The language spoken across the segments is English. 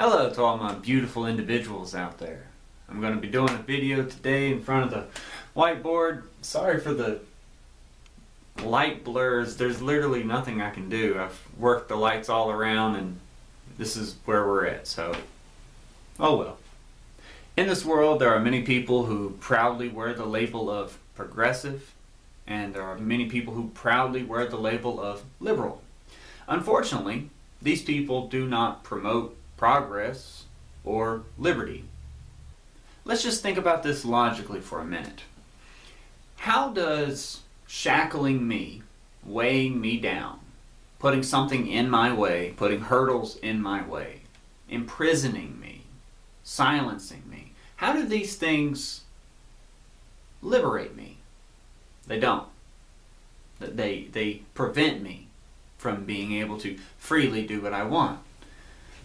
Hello to all my beautiful individuals out there. I'm going to be doing a video today in front of the whiteboard. Sorry for the light blurs. There's literally nothing I can do. I've worked the lights all around and this is where we're at, so oh well. In this world there are many people who proudly wear the label of progressive, and there are many people who proudly wear the label of liberal. Unfortunately, these people do not promote progress or liberty. Let's just think about this logically for a minute. How does shackling me, weighing me down, putting something in my way, putting hurdles in my way, imprisoning me, silencing me, how do these things liberate me? They don't. They prevent me from being able to freely do what I want.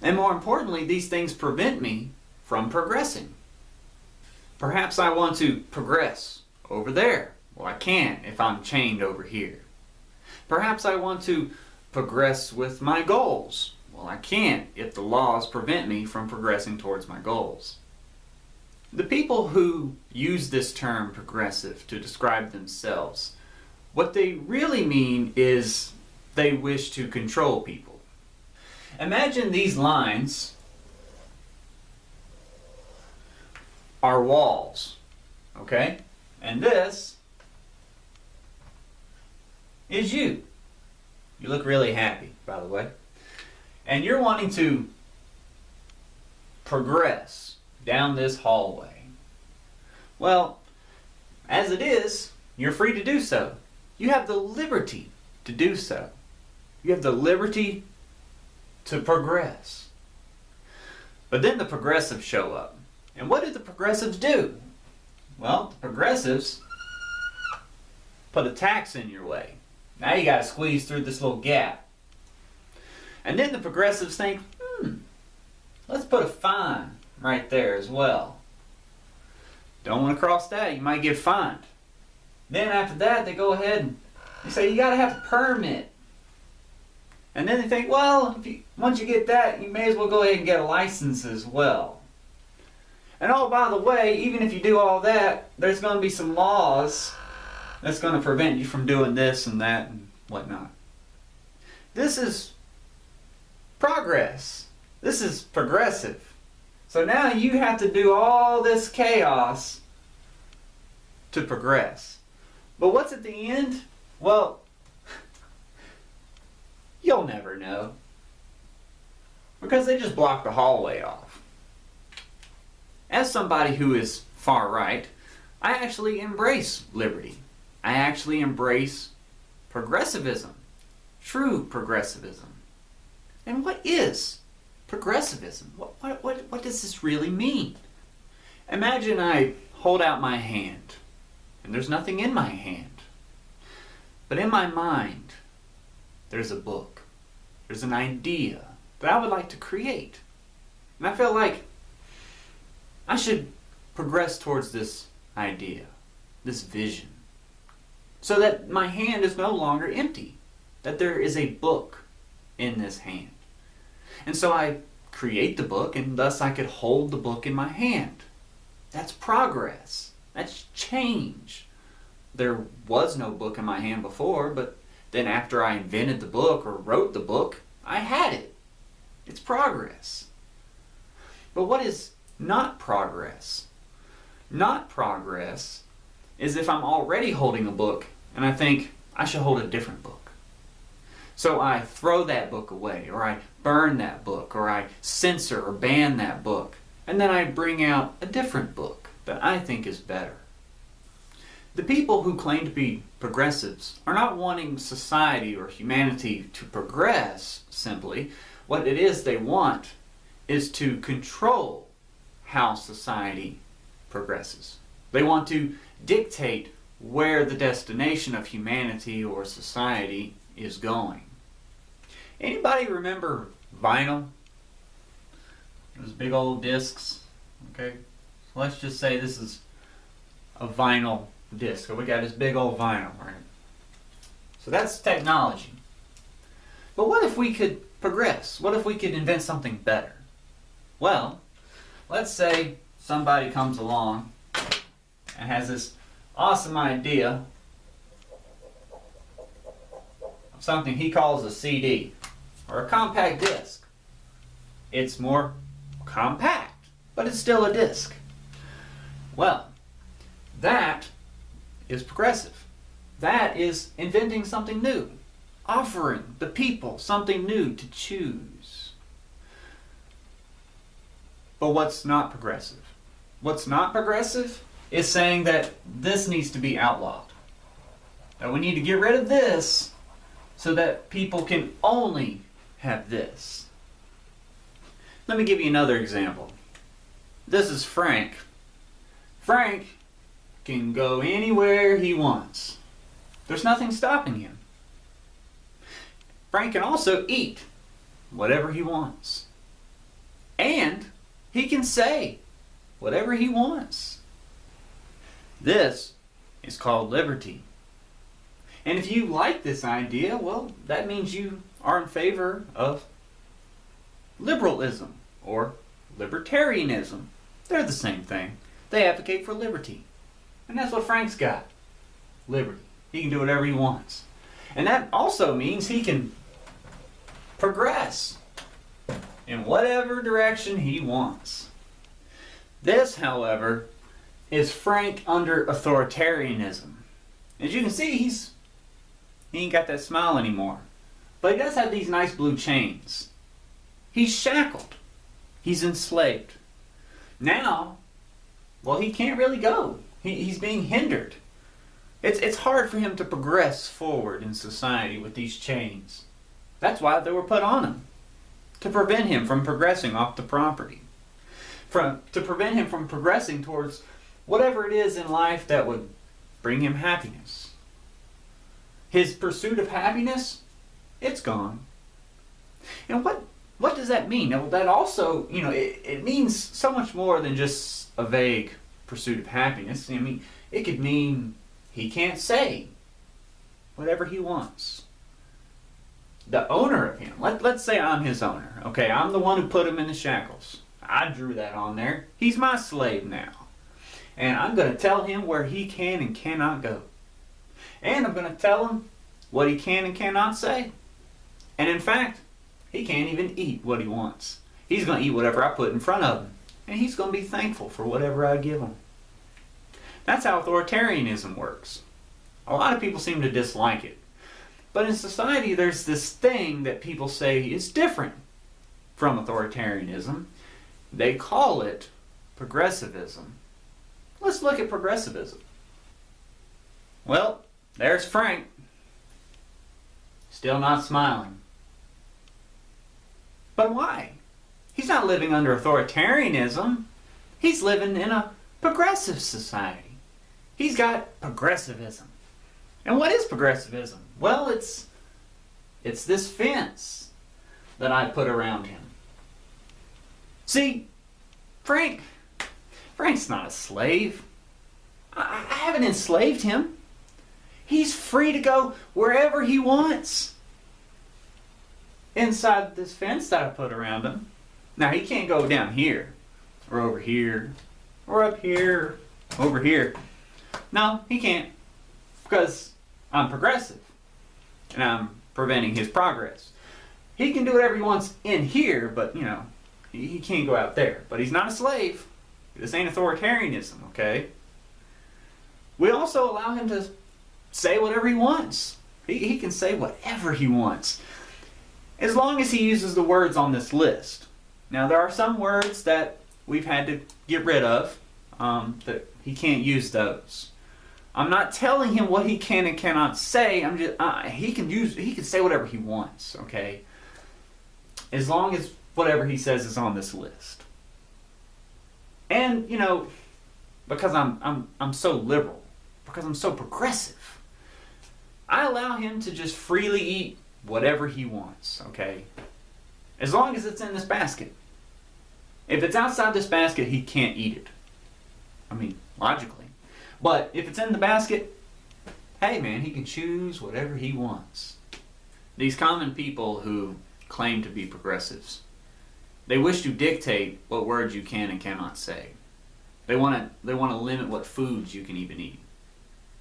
And more importantly, these things prevent me from progressing. Perhaps I want to progress over there. Well, I can't if I'm chained over here. Perhaps I want to progress with my goals. Well, I can't if the laws prevent me from progressing towards my goals. The people who use this term progressive to describe themselves, what they really mean is they wish to control people. Imagine these lines are walls, okay? And this is you. You look really happy, by the way. And you're wanting to progress down this hallway. Well, as it is, you're free to do so. You have the liberty to do so. You have the liberty to progress. But then the progressives show up. And what do the progressives do? Well, the progressives put a tax in your way. Now you got to squeeze through this little gap. And then the progressives think, let's put a fine right there as well. Don't want to cross that, you might get fined. Then after that, they go ahead and they say you got to have a permit. And then they think, well, once you get that, you may as well go ahead and get a license as well. And oh, by the way, even if you do all that, there's going to be some laws that's going to prevent you from doing this and that and whatnot. This is progress. This is progressive. So now you have to do all this chaos to progress. But what's at the end? Well, you'll never know. Because they just block the hallway off. As somebody who is far right, I actually embrace liberty. I actually embrace progressivism. True progressivism. And what is progressivism? What does this really mean? Imagine I hold out my hand, and there's nothing in my hand. But in my mind, there's a book. There's an idea that I would like to create. And I feel like I should progress towards this idea, this vision, so that my hand is no longer empty, that there is a book in this hand. And so I create the book, and thus I could hold the book in my hand. That's progress. That's change. There was no book in my hand before, but then after I invented the book or wrote the book, I had it. It's progress. But what is not progress? Not progress is if I'm already holding a book and I think I should hold a different book. So I throw that book away, or I burn that book, or I censor or ban that book, and then I bring out a different book that I think is better. The people who claim to be progressives are not wanting society or humanity to progress simply. What it is they want is to control how society progresses. They want to dictate where the destination of humanity or society is going. Anybody remember vinyl? Those big old discs. Okay, so let's just say this is a vinyl disc. So we got this big old vinyl, right? So that's technology. But what if we could progress? What if we could invent something better? Well, let's say somebody comes along and has this awesome idea of something he calls a CD or a compact disc. It's more compact, but it's still a disc. Well, that is progressive. That is inventing something new, offering the people something new to choose. But what's not progressive? What's not progressive is saying that this needs to be outlawed. That we need to get rid of this so that people can only have this. Let me give you another example. This is Frank. Frank can go anywhere he wants. There's nothing stopping him. Frank can also eat whatever he wants. And he can say whatever he wants. This is called liberty. And if you like this idea, well, that means you are in favor of liberalism or libertarianism. They're the same thing. They advocate for liberty. And that's what Frank's got. Liberty. He can do whatever he wants. And that also means he can progress in whatever direction he wants. This, however, is Frank under authoritarianism. As you can see, he ain't got that smile anymore. But he does have these nice blue chains. He's shackled. He's enslaved. Now, well, he can't really go. He's being hindered. It's hard for him to progress forward in society with these chains. That's why they were put on him. To prevent him from progressing off the property. To prevent him from progressing towards whatever it is in life that would bring him happiness. His pursuit of happiness, it's gone. And what does that mean? Well, that also, it means so much more than just a vague pursuit of happiness. I mean, it could mean he can't say whatever he wants. The owner of him, let's say I'm his owner. Okay, I'm the one who put him in the shackles. I drew that on there. He's my slave now. And I'm going to tell him where he can and cannot go. And I'm going to tell him what he can and cannot say. And in fact, he can't even eat what he wants. He's going to eat whatever I put in front of him. And he's going to be thankful for whatever I give him. That's how authoritarianism works. A lot of people seem to dislike it. But in society, there's this thing that people say is different from authoritarianism. They call it progressivism. Let's look at progressivism. Well, there's Frank. Still not smiling. But why? He's not living under authoritarianism. He's living in a progressive society. He's got progressivism. And what is progressivism? Well, it's this fence that I put around him. See, Frank's not a slave. I haven't enslaved him. He's free to go wherever he wants inside this fence that I put around him. Now, he can't go down here or over here or up here, over here. No, he can't, because I'm progressive and I'm preventing his progress. He can do whatever he wants in here, but he can't go out there. But he's not a slave. This ain't authoritarianism, okay? We also allow him to say whatever he wants. He can say whatever he wants, as long as he uses the words on this list. Now, there are some words that we've had to get rid of, that he can't use those. I'm not telling him what he can and cannot say. I'm just he can say whatever he wants, okay? As long as whatever he says is on this list. And because I'm so liberal, because I'm so progressive, I allow him to just freely eat whatever he wants, okay? As long as it's in this basket. If it's outside this basket, he can't eat it. I mean, logically. But if it's in the basket, hey man, he can choose whatever he wants. These common people who claim to be progressives, They wish to dictate what words you can and cannot say. They want to limit what foods you can even eat.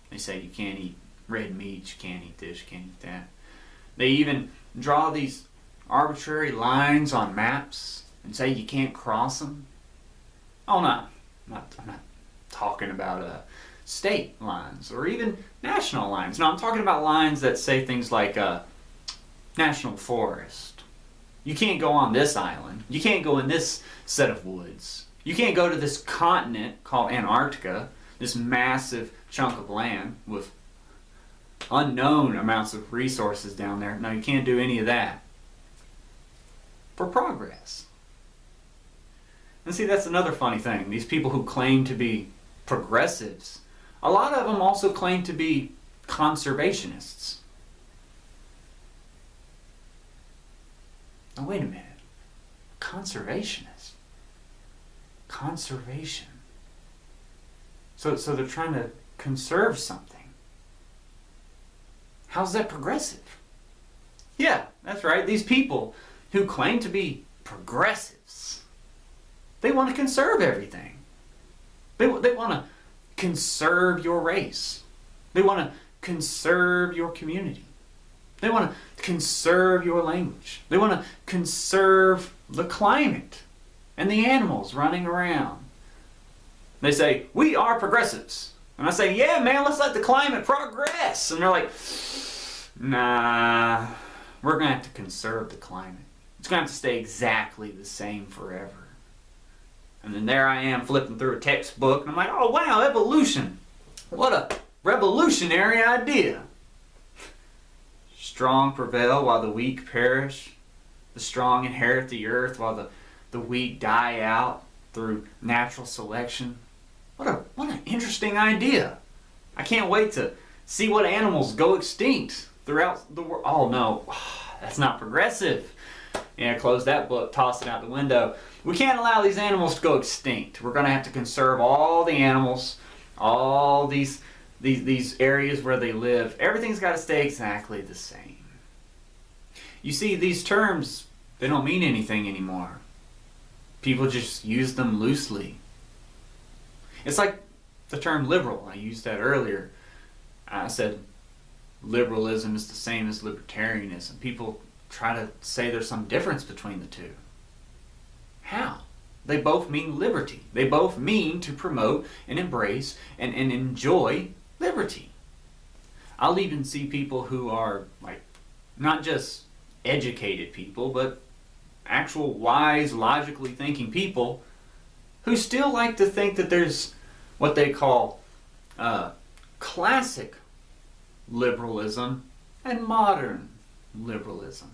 They say you can't eat red meat, you can't eat this, you can't eat that. They even draw these arbitrary lines on maps and say you can't cross them. Oh no, I'm not talking about state lines or even national lines. No, I'm talking about lines that say things like national forest. You can't go on this island. You can't go in this set of woods. You can't go to this continent called Antarctica, this massive chunk of land with unknown amounts of resources down there. No, you can't do any of that. For progress. And see, that's another funny thing. These people who claim to be progressives, a lot of them also claim to be conservationists. Now wait a minute. Conservationist? Conservation. So they're trying to conserve something. How's that progressive? Yeah, that's right. These people who claim to be progressives, they want to conserve everything. They want to conserve your race. They want to conserve your community. They want to conserve your language. They want to conserve the climate and the animals running around. They say, we are progressives. And I say, yeah, man, let's let the climate progress. And they're like, nah, we're going to have to conserve the climate. It's going to have to stay exactly the same forever. And then there I am flipping through a textbook, and I'm like, oh wow, evolution. What a revolutionary idea. Strong prevail while the weak perish. The strong inherit the earth while the weak die out through natural selection. What an interesting idea. I can't wait to see what animals go extinct throughout the world. Oh no, that's not progressive. Yeah, close that book, toss it out the window. We can't allow these animals to go extinct. We're going to have to conserve all the animals, all these areas where they live. Everything's got to stay exactly the same. You see, these terms, they don't mean anything anymore. People just use them loosely. It's like the term liberal. I used that earlier. I said liberalism is the same as libertarianism. People try to say there's some difference between the two. How? They both mean liberty. They both mean to promote and embrace and enjoy liberty. I'll even see people who are like not just educated people, but actual wise, logically thinking people who still like to think that there's what they call classic liberalism and modern liberalism.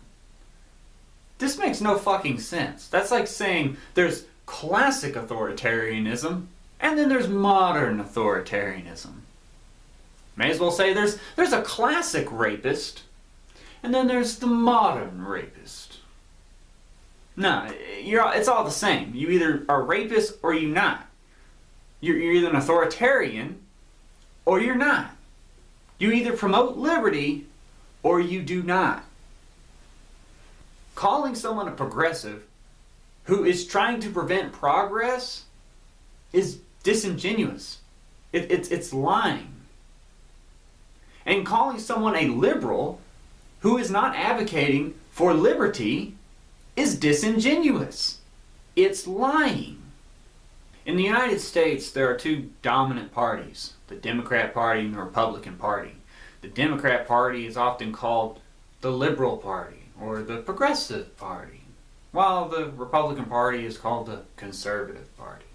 This makes no fucking sense. That's like saying there's classic authoritarianism and then there's modern authoritarianism. May as well say there's a classic rapist and then there's the modern rapist. No, it's all the same. You either are a rapist or you're not. You're either an authoritarian or you're not. You either promote liberty or you do not. Calling someone a progressive who is trying to prevent progress is disingenuous. It's lying. And calling someone a liberal who is not advocating for liberty is disingenuous. It's lying. In the United States, there are two dominant parties, the Democrat Party and the Republican Party. The Democrat Party is often called the Liberal Party or the Progressive Party, while the Republican Party is called the Conservative Party.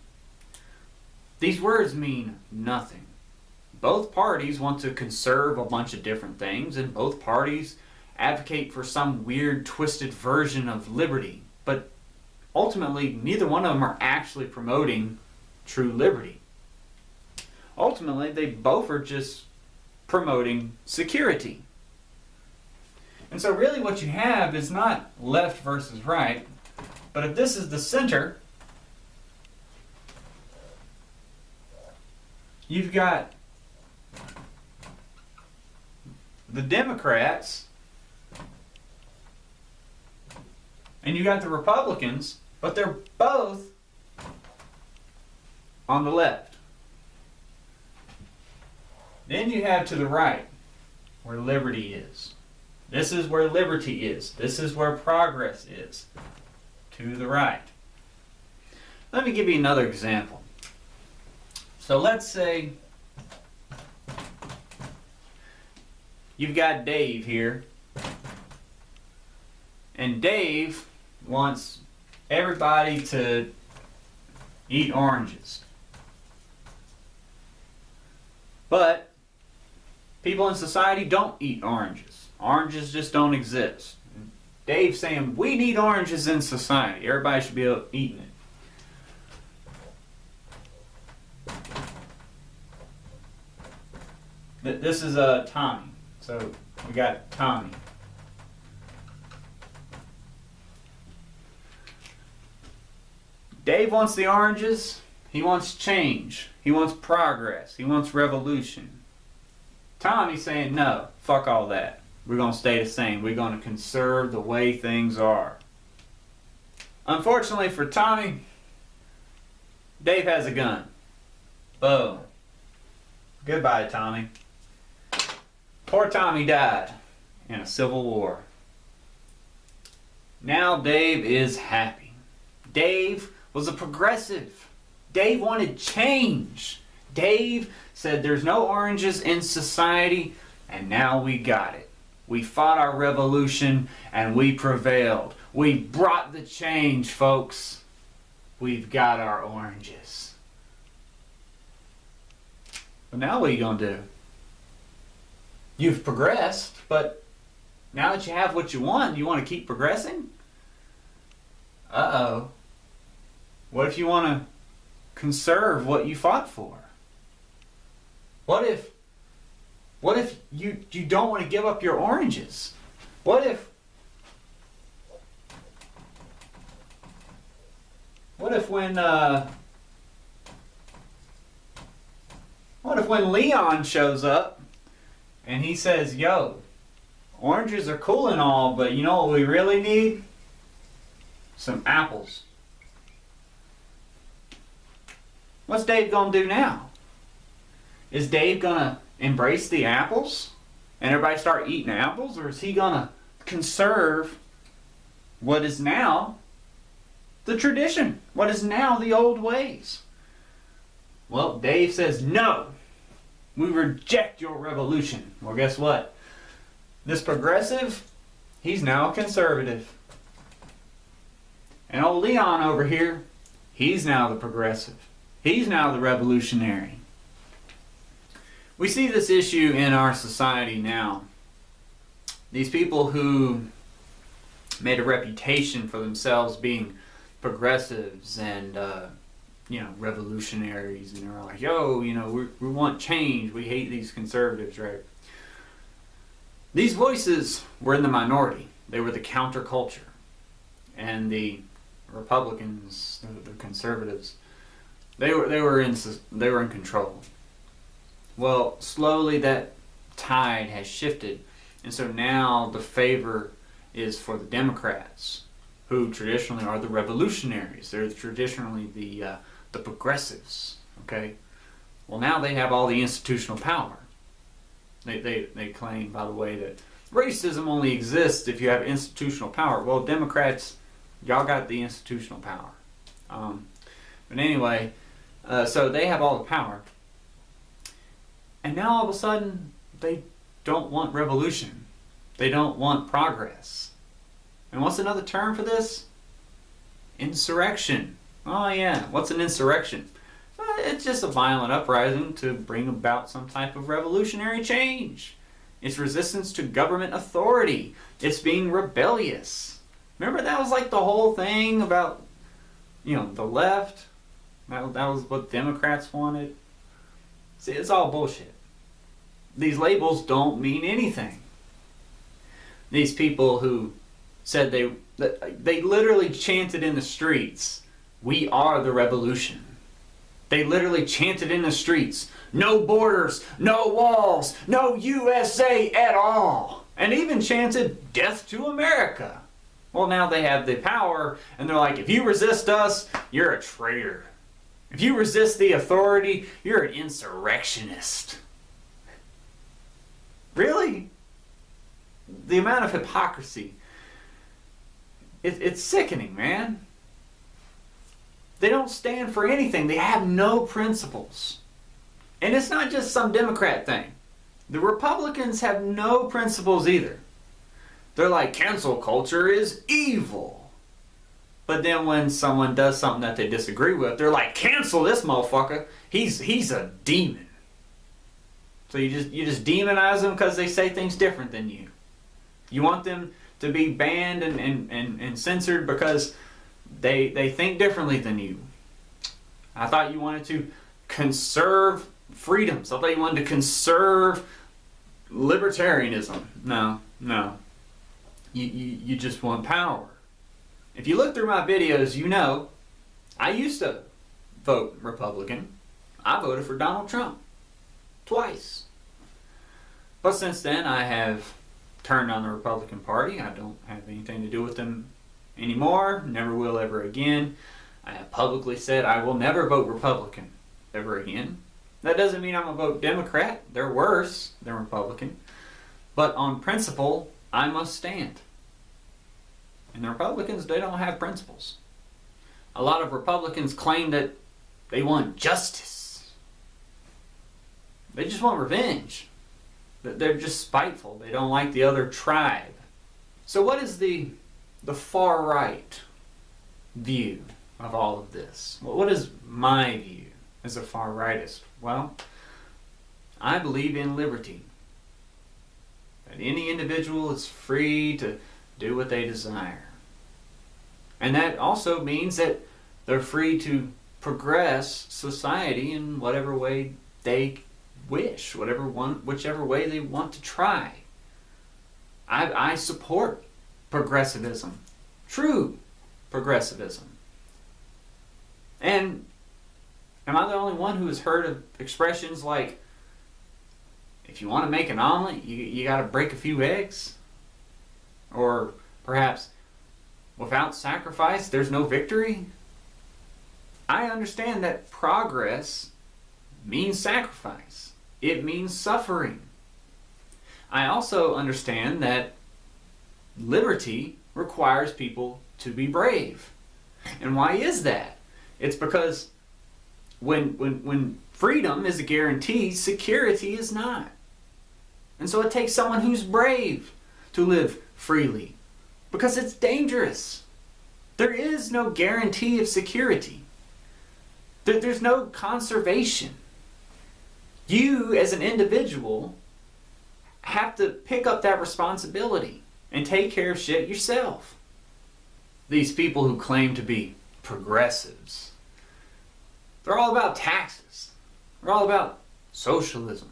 These words mean nothing. Both parties want to conserve a bunch of different things, and both parties advocate for some weird, twisted version of liberty. But ultimately, neither one of them are actually promoting true liberty. Ultimately, they both are just promoting security. And so really what you have is not left versus right, but if this is the center, you've got the Democrats and you got the Republicans But they're both on the left. Then you have to the right where liberty is. This is where liberty is. This is where progress is. To the right. Let me give you another example. So let's say you've got Dave here, and Dave wants everybody to eat oranges. But people in society don't eat oranges. Oranges just don't exist. Dave's saying, we need oranges in society. Everybody should be eating it. This is Tommy. So we got Tommy. Dave wants the oranges. He wants change. He wants progress. He wants revolution. Tommy's saying, no, fuck all that. We're going to stay the same. We're going to conserve the way things are. Unfortunately for Tommy, Dave has a gun. Boom. Goodbye, Tommy. Poor Tommy died in a civil war. Now Dave is happy. Dave was a progressive. Dave wanted change. Dave said there's no oranges in society, and now we got it. We fought our revolution and we prevailed. We brought the change, folks. We've got our oranges. But now what are you going to do? You've progressed, but now that you have what you want, you want to keep progressing? Uh-oh. What if you want to conserve what you fought for? What if you don't want to give up your oranges? What if when Leon shows up and he says, yo, oranges are cool and all, but you know what we really need? Some apples. What's Dave gonna do now? Is Dave gonna embrace the apples and everybody start eating apples, or is he gonna conserve what is now the tradition, what is now the old ways? Well, Dave says, no, we reject your revolution. Well, guess what? This progressive, he's now a conservative. And old Leon over here, he's now the progressive. He's now the revolutionary. We see this issue in our society now. These people who made a reputation for themselves being progressives and revolutionaries, and they're like, yo, we want change. We hate these conservatives, right? These voices were in the minority. They were the counterculture. And the Republicans, the conservatives, they were in control. Well, slowly that tide has shifted, and so now the favor is for the Democrats, who traditionally are the revolutionaries. They're traditionally the progressives. Okay. Well, now they have all the institutional power. They claim, by the way, that racism only exists if you have institutional power. Well, Democrats, y'all got the institutional power. But anyway, so they have all the power. And now all of a sudden, they don't want revolution. They don't want progress. And what's another term for this? Insurrection. Oh yeah, what's an insurrection? It's just a violent uprising to bring about some type of revolutionary change. It's resistance to government authority. It's being rebellious. Remember that was like the whole thing about, the left? That was what Democrats wanted. See, it's all bullshit. These labels don't mean anything. These people who said they literally chanted in the streets, "We are the revolution." They literally chanted in the streets, "No borders, no walls, no USA at all." And even chanted, "Death to America." Well, now they have the power, and they're like, if you resist us, you're a traitor. If you resist the authority, you're an insurrectionist. Really? The amount of hypocrisy. It's sickening, man. They don't stand for anything. They have no principles. And it's not just some Democrat thing. The Republicans have no principles either. They're like, cancel culture is evil. But then when someone does something that they disagree with, they're like, cancel this motherfucker. He's a demon. So you just demonize them because they say things different than you. You want them to be banned and censored because they think differently than you. I thought you wanted to conserve freedoms. I thought you wanted to conserve libertarianism. No. You just want power. If you look through my videos, you know I used to vote Republican. I voted for Donald Trump twice. But since then, I have turned on the Republican Party. I don't have anything to do with them anymore. Never will ever again. I have publicly said I will never vote Republican ever again. That doesn't mean I'm going to vote Democrat. They're worse than Republican. But on principle, I must stand. And the Republicans, they don't have principles. A lot of Republicans claim that they want justice. They just want revenge. They're just spiteful. They don't like the other tribe. So what is the far right view of all of this? What is my view as a far rightist? Well, I believe in liberty. That any individual is free to do what they desire. And that also means that they're free to progress society in whatever way they wish, whichever way they want to try. I support progressivism, true progressivism. And am I the only one who has heard of expressions like, if you want to make an omelet, you got to break a few eggs? Or perhaps, without sacrifice, there's no victory? I understand that progress means sacrifice. It means suffering. I also understand that liberty requires people to be brave. And why is that? It's because when freedom is a guarantee, security is not. And so it takes someone who's brave to live freely, because it's dangerous. There is no guarantee of security. There's no conservation. You, as an individual, have to pick up that responsibility and take care of shit yourself. These people who claim to be progressives, they're all about taxes. They're all about socialism.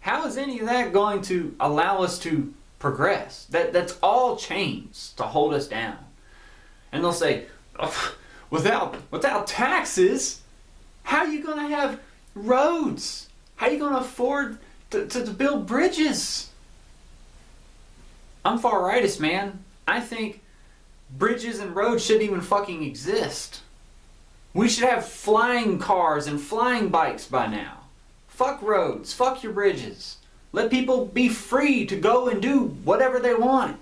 How is any of that going to allow us to progress? That's all chains to hold us down. And they'll say, oh, without taxes, how are you going to have roads? How are you going to afford to build bridges? I'm far rightist, man. I think bridges and roads shouldn't even fucking exist. We should have flying cars and flying bikes by now. Fuck roads, fuck your bridges. Let people be free to go and do whatever they want.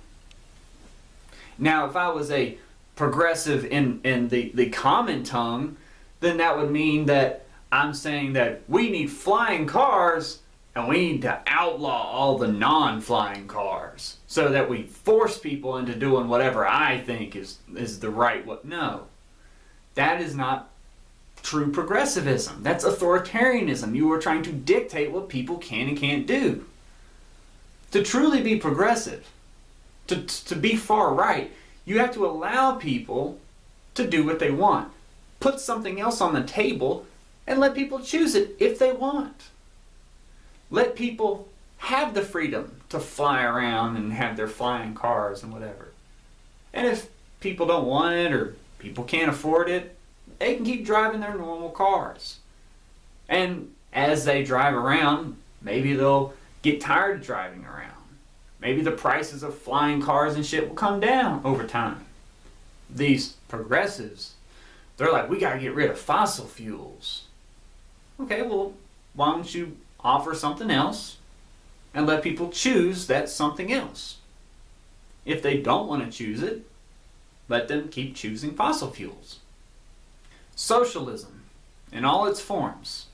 Now, if I was a progressive in the common tongue, then that would mean that I'm saying that we need flying cars and we need to outlaw all the non-flying cars so that we force people into doing whatever I think is the right way. No, that is not true progressivism. That's authoritarianism. You are trying to dictate what people can and can't do. To truly be progressive, to be far right, you have to allow people to do what they want. Put something else on the table and let people choose it if they want. Let people have the freedom to fly around and have their flying cars and whatever. And if people don't want it or people can't afford it, they can keep driving their normal cars. And as they drive around, maybe they'll get tired of driving around. Maybe the prices of flying cars and shit will come down over time. These progressives, they're like, we gotta get rid of fossil fuels. Okay, well, why don't you offer something else and let people choose that something else? If they don't want to choose it, let them keep choosing fossil fuels. Socialism, in all its forms,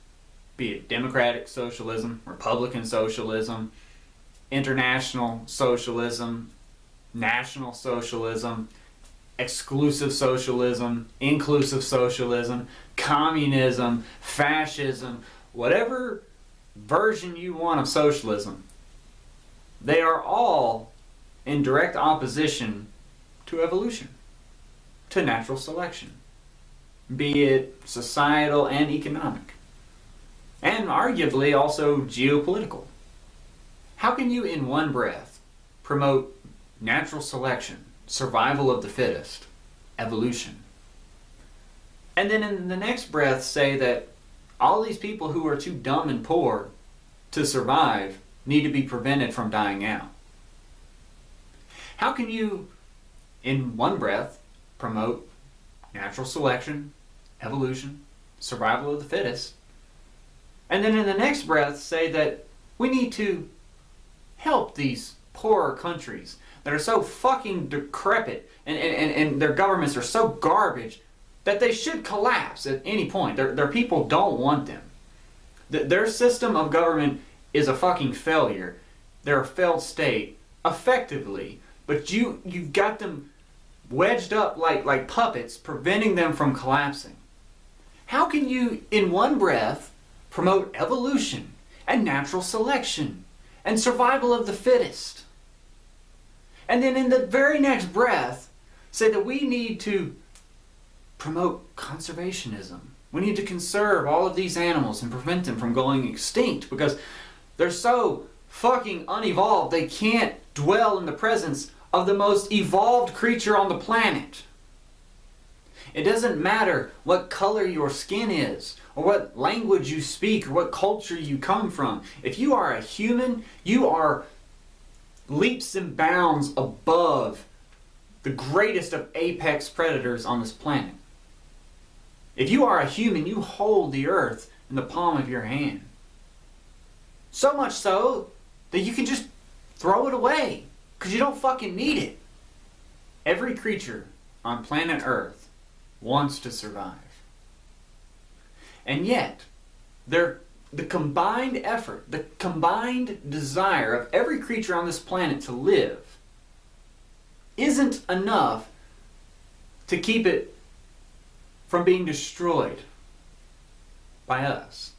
be it democratic socialism, Republican socialism, international socialism, national socialism, exclusive socialism, inclusive socialism, communism, fascism, whatever version you want of socialism, they are all in direct opposition to evolution, to natural selection, be it societal and economic, and arguably also geopolitical. How can you in one breath promote natural selection, survival of the fittest, evolution, and then in the next breath say that all these people who are too dumb and poor to survive need to be prevented from dying out? How can you, in one breath, promote natural selection, evolution, survival of the fittest, and then in the next breath say that we need to help these poorer countries that are so fucking decrepit and their governments are so garbage that they should collapse at any point. Their people don't want them. Their system of government is a fucking failure. They're a failed state, effectively, but you've got them wedged up like puppets, preventing them from collapsing. How can you, in one breath, promote evolution and natural selection and survival of the fittest, and then in the very next breath say that we need to promote conservationism? We need to conserve all of these animals and prevent them from going extinct because they're so fucking unevolved they can't dwell in the presence of the most evolved creature on the planet. It doesn't matter what color your skin is, or what language you speak, or what culture you come from. If you are a human, you are leaps and bounds above the greatest of apex predators on this planet. If you are a human, you hold the earth in the palm of your hand. So much so that you can just throw it away because you don't fucking need it. Every creature on planet Earth wants to survive. And yet, the combined effort, the combined desire of every creature on this planet to live isn't enough to keep it from being destroyed by us.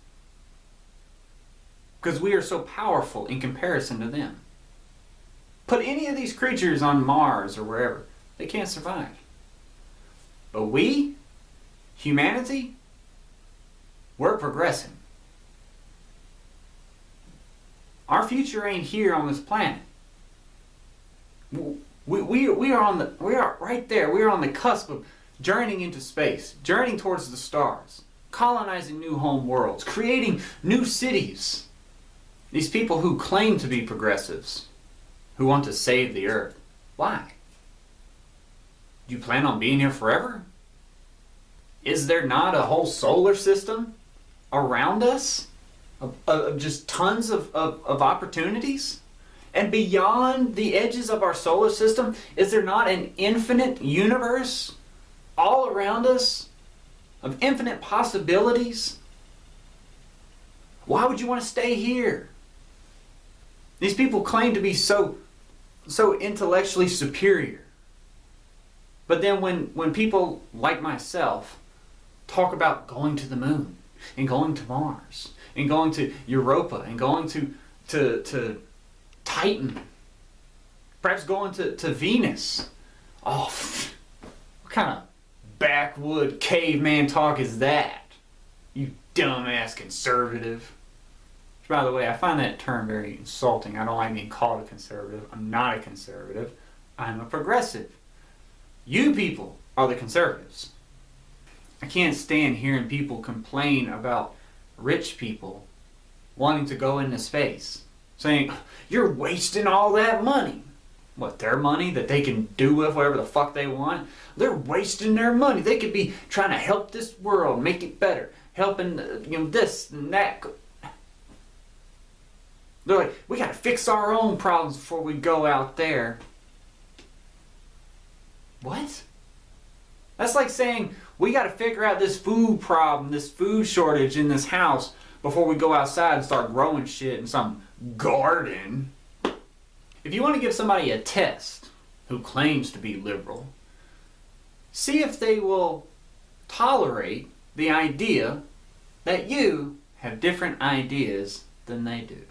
Because we are so powerful in comparison to them. Put any of these creatures on Mars or wherever, they can't survive. But we, humanity, we're progressing. Our future ain't here on this planet. We are right there. We are on the cusp of journeying into space, journeying towards the stars, colonizing new home worlds, creating new cities. These people who claim to be progressives, who want to save the earth, why? Do you plan on being here forever? Is there not a whole solar system around us of just tons of opportunities? And beyond the edges of our solar system, is there not an infinite universe all around us of infinite possibilities? Why would you want to stay here? These people claim to be so intellectually superior. But then when people like myself talk about going to the moon and going to Mars and going to Europa and going to Titan, perhaps going to Venus. Oh, what kind of backwood caveman talk is that? You dumbass conservative. By the way, I find that term very insulting. I don't like being called a conservative. I'm not a conservative. I'm a progressive. You people are the conservatives. I can't stand hearing people complain about rich people wanting to go into space. saying, "You're wasting all that money." What, their money that they can do with whatever the fuck they want? They're wasting their money. They could be trying to help this world, make it better, helping this and that. They're like, we gotta fix our own problems before we go out there. What? That's like saying, we gotta figure out this food problem, this food shortage in this house before we go outside and start growing shit in some garden. If you want to give somebody a test who claims to be liberal, see if they will tolerate the idea that you have different ideas than they do.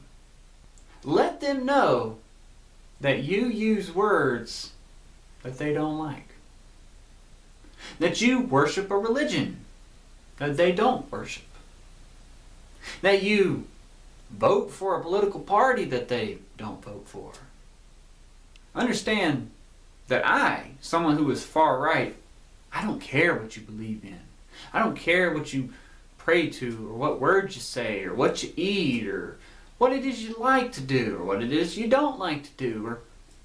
Let them know that you use words that they don't like. That you worship a religion that they don't worship. That you vote for a political party that they don't vote for. Understand that I, someone who is far right, I don't care what you believe in. I don't care what you pray to, or what words you say, or what you eat, or what it is you like to do, or what it is you don't like to do, or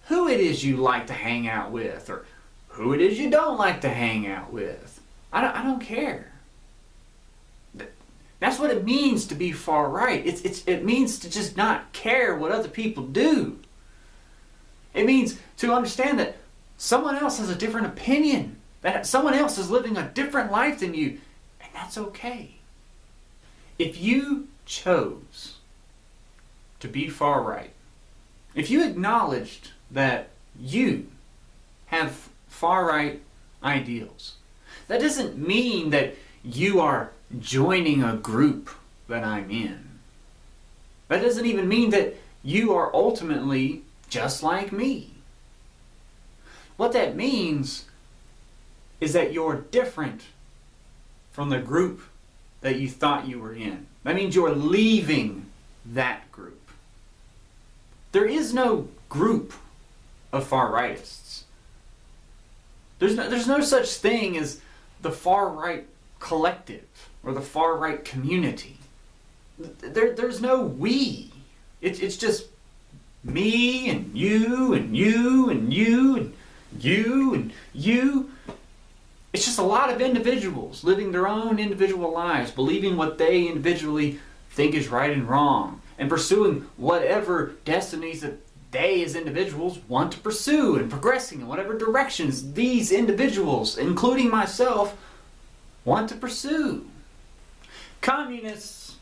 who it is you like to hang out with, or who it is you don't like to hang out with. I don't care. That's what it means to be far right. It means to just not care what other people do. It means to understand that someone else has a different opinion, that someone else is living a different life than you, and that's okay. If you chose to be far right, if you acknowledged that you have far right ideals, that doesn't mean that you are joining a group that I'm in. That doesn't even mean that you are ultimately just like me. What that means is that you're different from the group that you thought you were in. That means you're leaving that group. There is no group of far rightists. There's no such thing as the far right collective or the far right community. There's no we. It's just me and you and you and you and you and you. It's just a lot of individuals living their own individual lives, believing what they individually think is right and wrong, and pursuing whatever destinies that they as individuals want to pursue, and progressing in whatever directions these individuals, including myself, want to pursue. Communists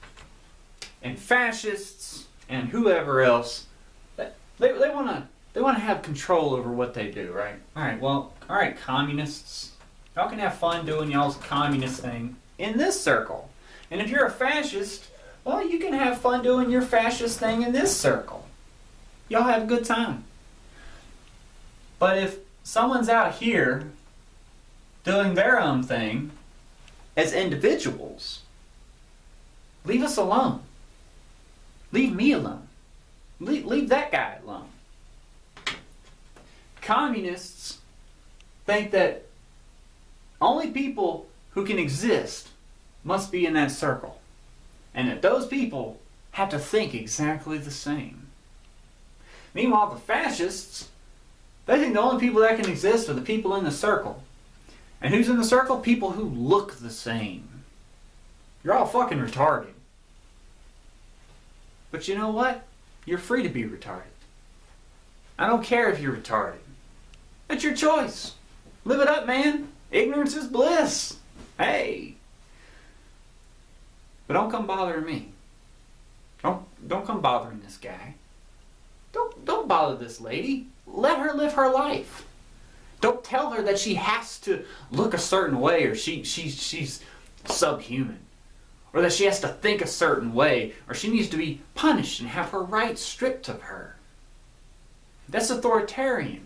and fascists and whoever else, they want to have control over what they do, right? All right, communists, y'all can have fun doing y'all's communist thing in this circle. And if you're a fascist, well, you can have fun doing your fascist thing in this circle. Y'all have a good time. But if someone's out here doing their own thing as individuals, leave us alone. Leave me alone. Leave that guy alone. Communists think that only people who can exist must be in that circle, and that those people have to think exactly the same. Meanwhile, the fascists, they think the only people that can exist are the people in the circle. And who's in the circle? People who look the same. You're all fucking retarded. But you know what? You're free to be retarded. I don't care if you're retarded. It's your choice. Live it up, man. Ignorance is bliss. Hey. But don't come bothering me. Don't come bothering this guy. Don't bother this lady. Let her live her life. Don't tell her that she has to look a certain way, or she's subhuman, or that she has to think a certain way, or she needs to be punished and have her rights stripped of her. That's authoritarian.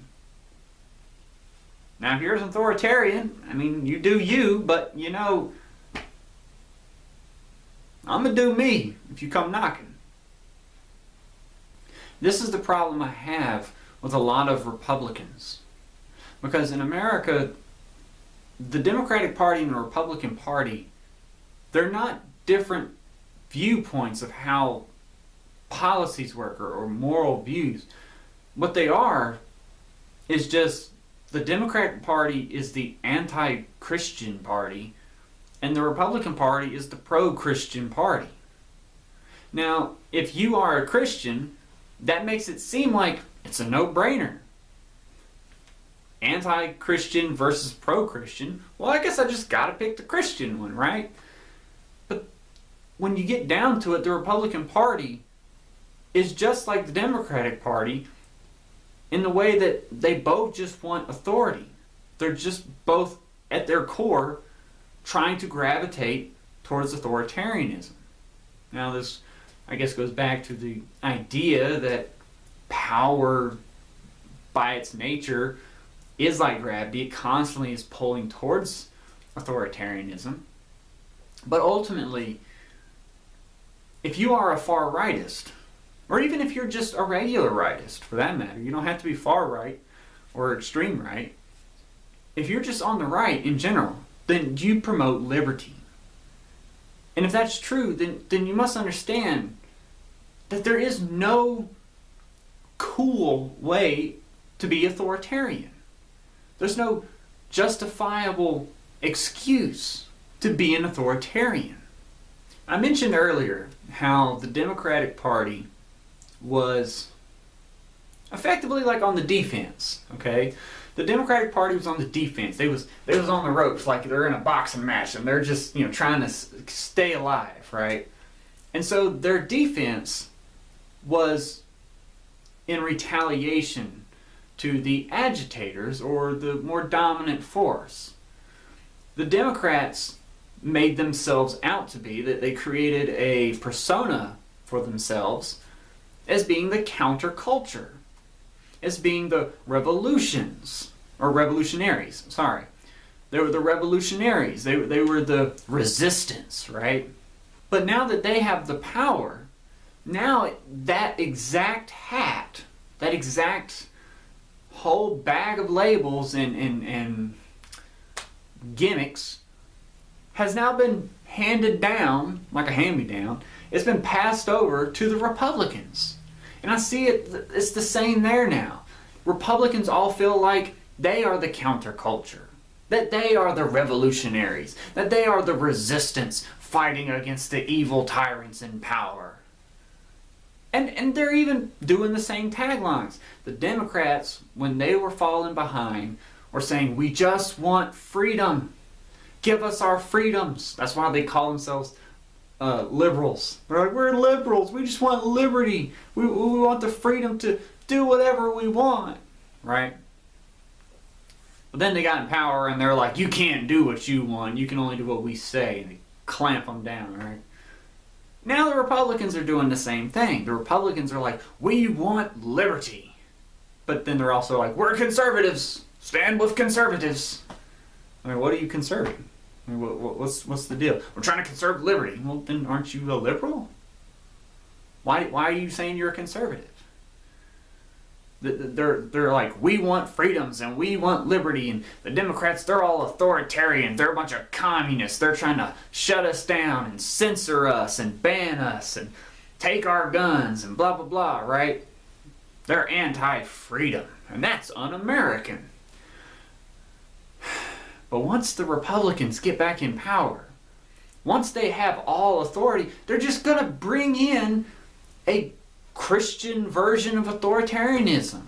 Now, if you're an authoritarian, I mean, you do you, but you know, I'm gonna do me if you come knocking. This is the problem I have with a lot of Republicans. Because in America, the Democratic Party and the Republican Party, they're not different viewpoints of how policies work or moral views. What they are is just the Democratic Party is the anti-Christian party, and the Republican Party is the pro-Christian party. Now, if you are a Christian, that makes it seem like it's a no-brainer. Anti-Christian versus pro-Christian. Well, I guess I just gotta pick the Christian one, right? But when you get down to it, the Republican Party is just like the Democratic Party in the way that they both just want authority. They're just both, at their core, trying to gravitate towards authoritarianism. Now this, I guess, goes back to the idea that power, by its nature, is like gravity. It constantly is pulling towards authoritarianism. But ultimately, if you are a far rightist, or even if you're just a regular rightist, for that matter, you don't have to be far right or extreme right. If you're just on the right in general, then you promote liberty. And if that's true, then you must understand that there is no cool way to be authoritarian. There's no justifiable excuse to be an authoritarian. I mentioned earlier how the Democratic Party was effectively like on the defense, okay? The Democratic Party was on the defense. They was on the ropes like they're in a boxing match and they're just, trying to stay alive, right? And so their defense was in retaliation to the agitators or the more dominant force. The Democrats made themselves out to be, that they created a persona for themselves as being the counterculture, as being the revolutionaries. They were the revolutionaries. They were the resistance, right? But now that they have the power, now that exact hat, that exact whole bag of labels and gimmicks has now been handed down, like a hand-me-down. It's been passed over to the Republicans. And I see it's the same there now. Republicans all feel like they are the counterculture, that they are the revolutionaries, that they are the resistance fighting against the evil tyrants in power. And they're even doing the same taglines. The Democrats, when they were falling behind, were saying, we just want freedom. Give us our freedoms. That's why they call themselves liberals. They're like, we're liberals. We just want liberty. We want the freedom to do whatever we want. Right? But then they got in power and they're like, you can't do what you want. You can only do what we say. And they clamp them down, right? Now the Republicans are doing the same thing. The Republicans are like, we want liberty. But then they're also like, we're conservatives. Stand with conservatives. I mean, what are you conserving? I mean, what's the deal? We're trying to conserve liberty. Well, then aren't you a liberal? Why are you saying you're a conservative? They're like, we want freedoms and we want liberty, and the Democrats, they're all authoritarian. They're a bunch of communists. They're trying to shut us down and censor us and ban us and take our guns and blah, blah, blah, right? They're anti-freedom, and that's un-American. But once the Republicans get back in power, once they have all authority, they're just going to bring in a Christian version of authoritarianism.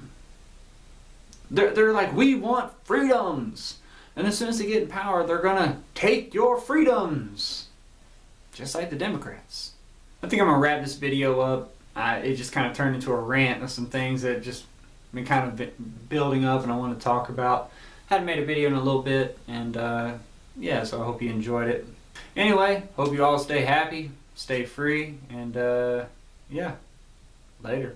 They're like, we want freedoms. And as soon as they get in power, they're going to take your freedoms. Just like the Democrats. I think I'm going to wrap this video up. It just kind of turned into a rant of some things that just been kind of building up and I want to talk about. Hadn't made a video in a little bit, and yeah, so I hope you enjoyed it. Anyway, hope you all stay happy, stay free, and yeah, later.